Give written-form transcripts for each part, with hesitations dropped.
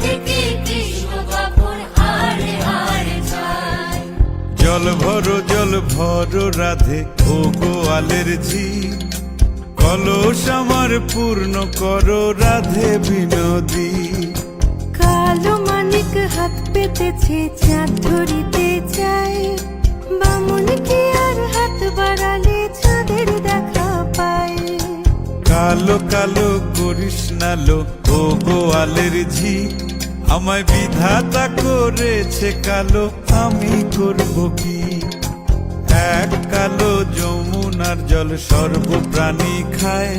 থেকে কৃষ্ণ কখন হারে হারে যায়। জল ভরো রাধে ও গোয়ালের ঝি, কলস আমার পূর্ণ করো রাধে বিনোদী। কালো মানিক হাত পেতেছে চাঁদ ধরিতে চায়, বামুন কি আর হাত বাড়ালে চাঁদের দেখা পায়। কালো কালো করিস নালো ও গোয়ালের ঝি, আমায় বিধাতা করেছে কালো, আমি করব কি। এক কালো যমুনার জল সর্বপ্রাণী খায়,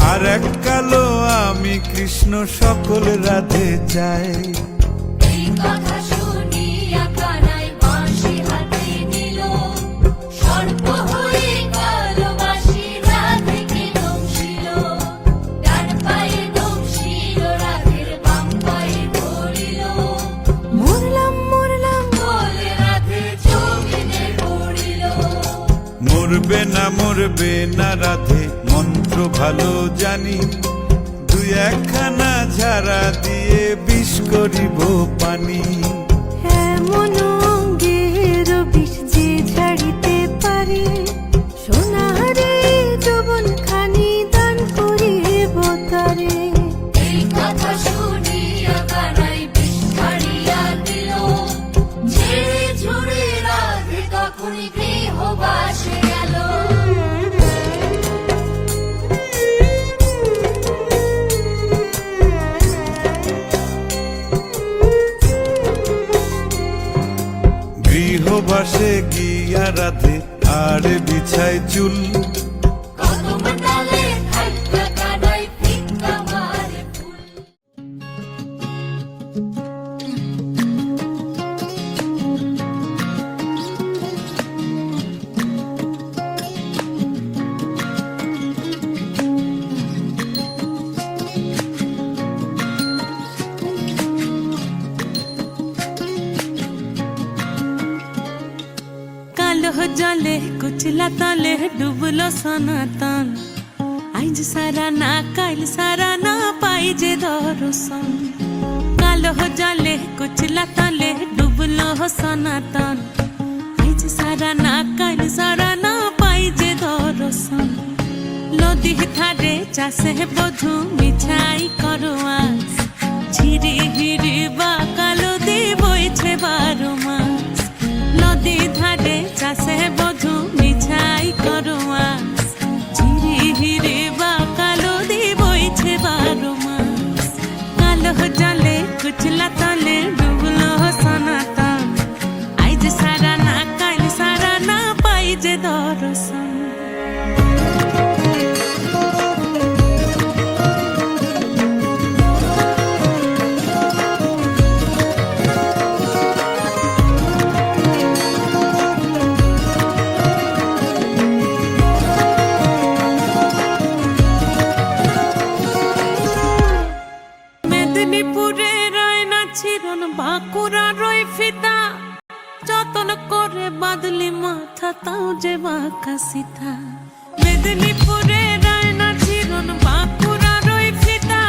আর এক কালো আমি কৃষ্ণ সকল রাধে চাই। এই কথা শুনিয়া কানাই বাঁশি হাতে নিল, সর্প হয়ে কালো বাঁশি রাধেকে দংশিল। ডান পায়ে দংশিল রাধের, বাম পায়ে ধরিল। মরলাম মরলাম বলে রাধে জমিনে পড়িল। মরবে না রাধে মন্ত্র ভালো জানি, দুই একখানা ঝাড়া দিয়ে বিষ করিব পানি। এমন অঙ্গের বিষ যে ঝাড়িতে পারে, সোনারে যৌবন খানি দান করিব তারে। এই কথা শুনিয়া কানাই বিষ ছাড়িয়া দিল, ঝেড়ে ঝুড়ে রাধে তখনই গৃহবাসে গেল। গৃহবাসে গিয়া রাধে আর বিছায় চুল, কদম ডালে থাইকা কানাই ফিক্কা মারে ফুল। কালো জলে কুচলা তলে ডুবলো সনাতন, আইজ সারা না কাল সারা না পাই যে দর্শন। কালো জলে কুচলা তলে ডুবলো সনাতন, আইজ সারা না কাল সারা না পাই যে দর্শন। নদী ধারে চাষে বধু মিছাই করো আস, ঝিরি হিরি বা কালো দি বইছে 12 মাস। নদী ধারে চাষে বধু মিছাই করো আস, ঝিরি হিরি বা কালো দি বইছে 12 মাস। কালো জলে কুচলা তলে ডুবলো সনাতন, আইজ সারা না কাল সারা না পাই যে দর্শন। মেদিনীপুরে রয় না ছিরন বাঁকুড়া রয় ফিতা, যতন করে বাদলি মাথা তাও যে বাঁকা সিথা। মেদিনীপুরে রয় না ছিরন বাঁকুড়া রয় ফিতা,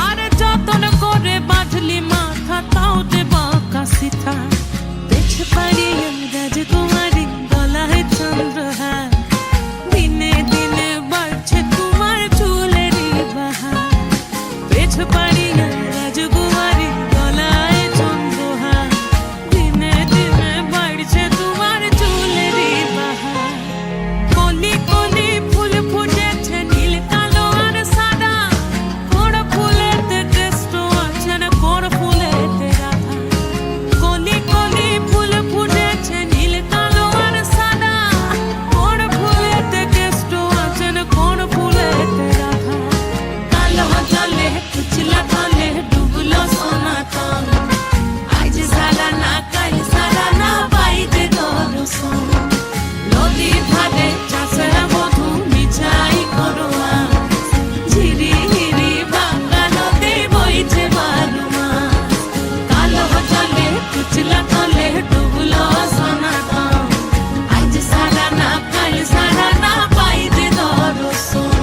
আর যতন করে বাদলি মাথা তাও যে বাঁকা সিথা। পেছ পাড়ি রাজকুমারী গলায় চন্দ্রহার, দিনে দিনে বাড়ছে তোমার চুলেরই বাহার। পেছ পাড়ি রাজকুমারী গলায় চন্দ্রহার, দিনে দিনে বাড়ছে তোমার চুলেরই বাহার। কলি কলি ফুল ফুটেছে নীল কালো আর সাদা, কোড় ফুলেতে কৃষ্ণ আছেন কোড় ফুলেতে রাধা। কলি কলি ফুল ফুটেছে নীল কালো আর সাদা, কোড় ফুলেতে কৃষ্ণ আছেন কোড় ফুলেতে রাধা। কালো জলে কুচলা তলে ডুবলো সনাতন, আজ সারা না কাল সারা না পাই যে দর্শন। নদী ধারে চাষে বধু মিছাই করো আস, ঝিরি হিরি বাঁকা নদী বইছে 12 মাস। কালো জলে কুচলা তলে ডুবলো সনাতন, আজ সারা না কাল সারা না পাই যে দর্শন।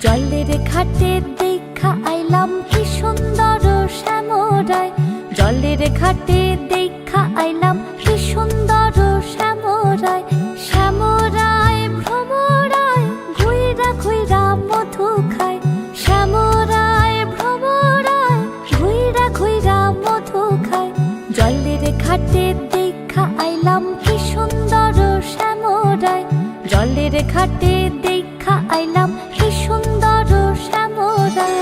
জলের ঘাটে দেখা আইলাম কি সুন্দর শ্যামরায়, জলের ঘাটে দেখা আইলাম কি সুন্দর শ্যামরায়। শ্যামরায় ভ্রমরায় ঘুইরা ঘুইরা মধু খায়, শ্যামরায় ভ্রমরায় ঘুইরা ঘুইরা মধু খায়। জলের ঘাটে দেখা আইলাম কি সুন্দর শ্যামরায়, জলের ঘাটে দেখা আইলাম কি সুন্দর শ্যামরায়।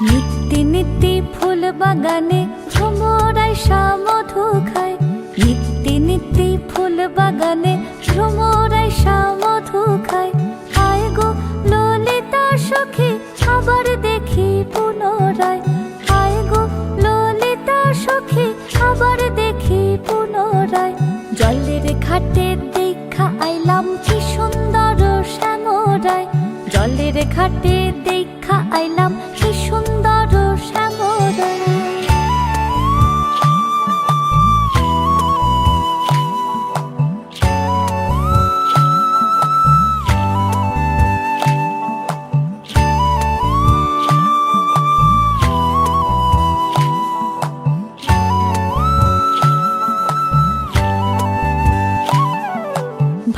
নিত্যি নিত্যি ফুল বাগানে ভ্রমরায় মধু খায়, নিত্যি নিত্যি ফুল বাগানে ভ্রমরায় মধু খায়। আয় গো ললিতা সখী আবার দেখি পুনরায়, আয় গো ললিতা সখী আবার দেখি পুনরায়। জলের ঘাটে দেখা আইলাম কি সুন্দর শ্যামরায়, জলের ঘাটে দেখা আইলাম কি সুন্দর শ্যামরায়।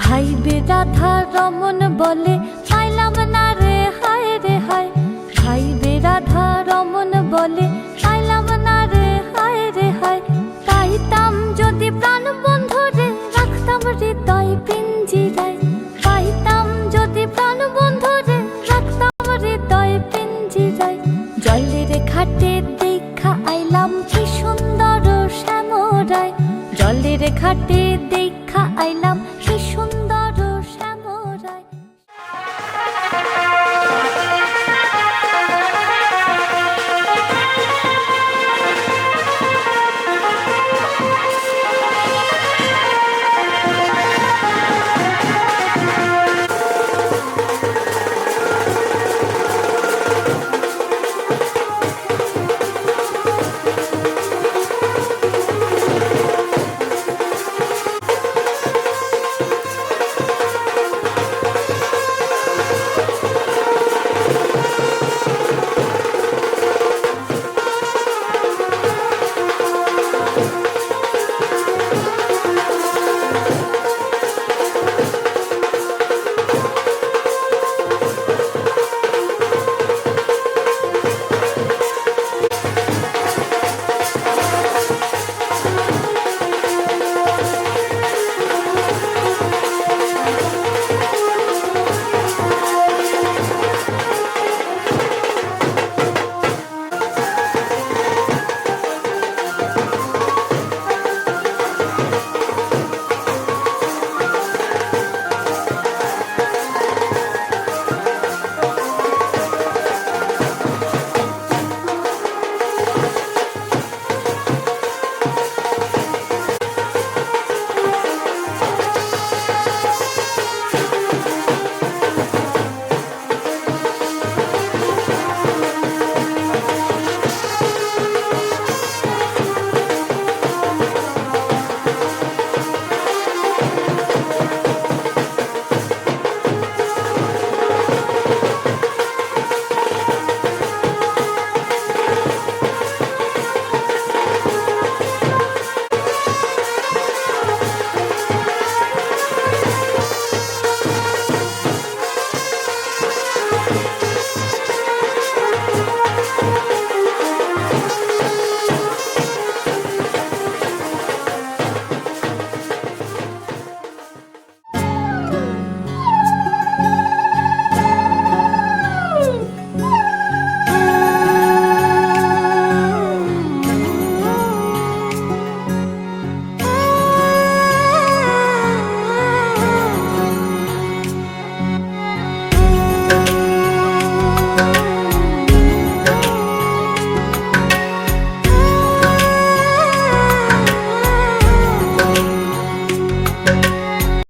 ভাই বে রাধা রমন বলে পাইলাম না রে হায় রে হায়, ভাই বে রাধা রমন বলে পাইলাম না রে হায় রে হায়। পাইতাম যদি প্রাণ বন্ধু রে রাখতাম হৃদয় পিঞ্জিরায়, পাইতাম যদি প্রাণ বন্ধু রে রাখতাম হৃদয় পিঞ্জিরায়। জলের ঘাটে দেখা আইলাম কি সুন্দর শ্যামরায়, জলের ঘাটে দেখা আইলাম